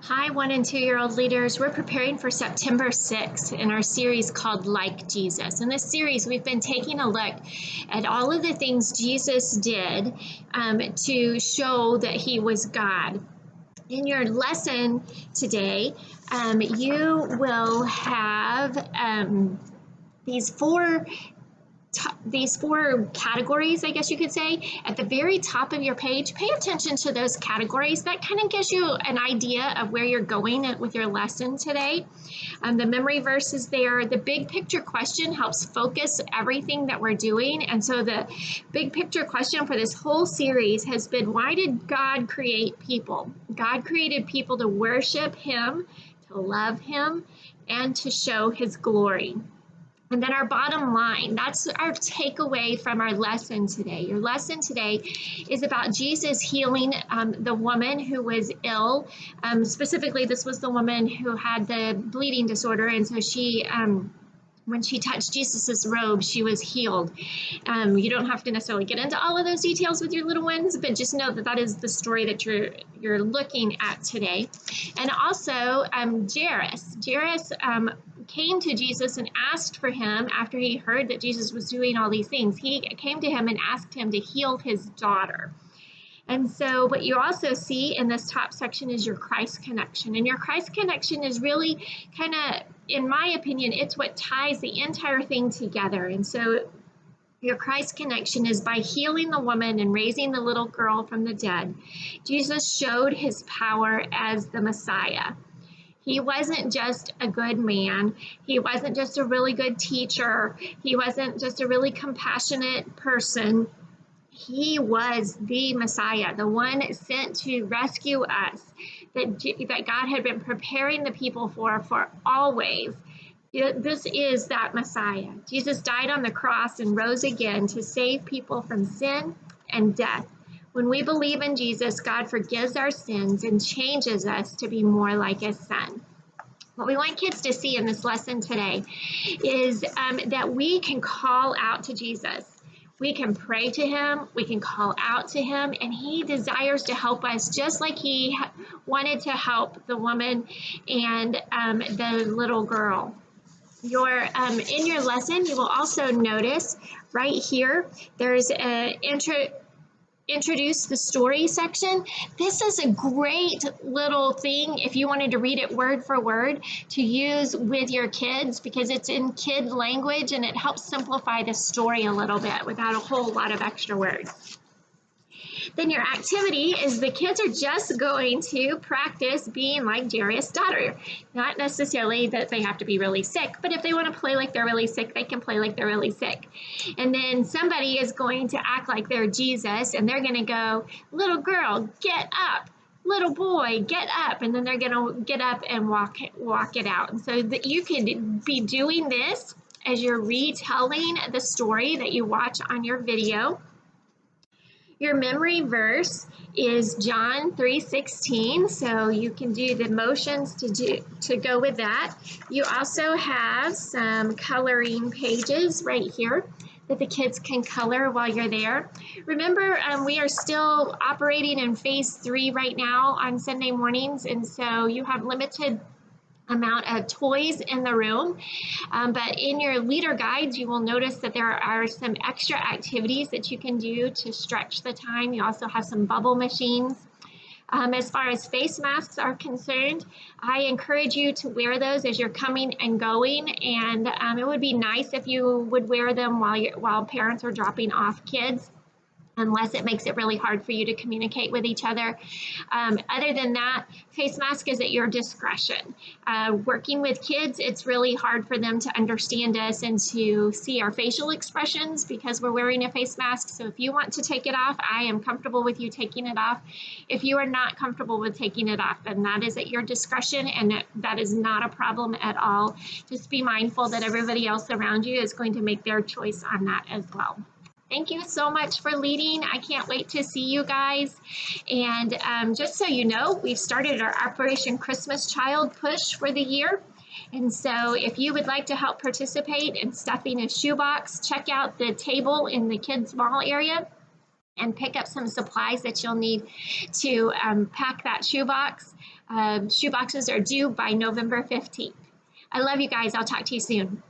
Hi, 1 and 2-year-old leaders. We're preparing for September 6th in our series called Like Jesus. In this series, we've been taking a look at all of the things Jesus did to show that he was God. In your lesson today, you will have these four categories, I guess you could say, at the very top of your page. Pay attention to those categories. That kind of gives you an idea of where you're going with your lesson today. The memory verse is there. The big picture question helps focus everything that we're doing. And so the big picture question for this whole series has been, why did God create people? God created people to worship him, to love him, and to show his glory. And then our bottom line, that's our takeaway from our lesson today. Your lesson today is about Jesus healing the woman who was ill. Specifically, this was the woman who had the bleeding disorder. And so she, when she touched Jesus's robe, she was healed. You don't have to necessarily get into all of those details with your little ones, but just know that that is the story that you're looking at today. And also, Jairus came to Jesus and asked for him after he heard that Jesus was doing all these things. He came to him and asked him to heal his daughter. And so what you also see in this top section is your Christ connection. And your Christ connection is really kind of, in my opinion, it's what ties the entire thing together. And so your Christ connection is by healing the woman and raising the little girl from the dead. Jesus showed his power as the Messiah. He wasn't just a good man. He wasn't just a really good teacher. He wasn't just a really compassionate person. He was the Messiah, the one sent to rescue us, that God had been preparing the people for always. This is that Messiah. Jesus died on the cross and rose again to save people from sin and death. When we believe in Jesus, God forgives our sins and changes us to be more like his son. What we want kids to see in this lesson today is that we can call out to Jesus. We can pray to him, we can call out to him, and he desires to help us just like he wanted to help the woman and the little girl. In your lesson, you will also notice right here, there's an introduce the story section. This is a great little thing if you wanted to read it word for word to use with your kids, because it's in kid language and it helps simplify the story a little bit without a whole lot of extra words. Then your activity is the kids are just going to practice being like Jairus' daughter. Not necessarily that they have to be really sick, but if they want to play like they're really sick, they can play like they're really sick. And then somebody is going to act like they're Jesus, and they're going to go, little girl, get up. Little boy, get up. And then they're going to get up and walk it out. And so that you can be doing this as you're retelling the story that you watch on your video. Your memory verse is John 3:16, so you can do the motions to go with that. You also have some coloring pages right here that the kids can color while you're there. Remember, we are still operating in phase 3 right now on Sunday mornings, and so you have limited amount of toys in the room, but in your leader guides you will notice that there are some extra activities that you can do to stretch the time. You also have some bubble machines. As far as face masks are concerned, I encourage you to wear those as you're coming and going, and it would be nice if you would wear them while parents are dropping off kids, unless it makes it really hard for you to communicate with each other. Other than that, face mask is at your discretion. Working with kids, it's really hard for them to understand us and to see our facial expressions because we're wearing a face mask. So if you want to take it off, I am comfortable with you taking it off. If you are not comfortable with taking it off, then that is at your discretion, and that is not a problem at all. Just be mindful that everybody else around you is going to make their choice on that as well. Thank you so much for leading. I can't wait to see you guys. And just so you know, we've started our Operation Christmas Child push for the year. And so if you would like to help participate in stuffing a shoebox, check out the table in the kids' mall area. and pick up some supplies that you'll need to pack that shoebox. Shoe boxes are due by November 15th. I love you guys. I'll talk to you soon.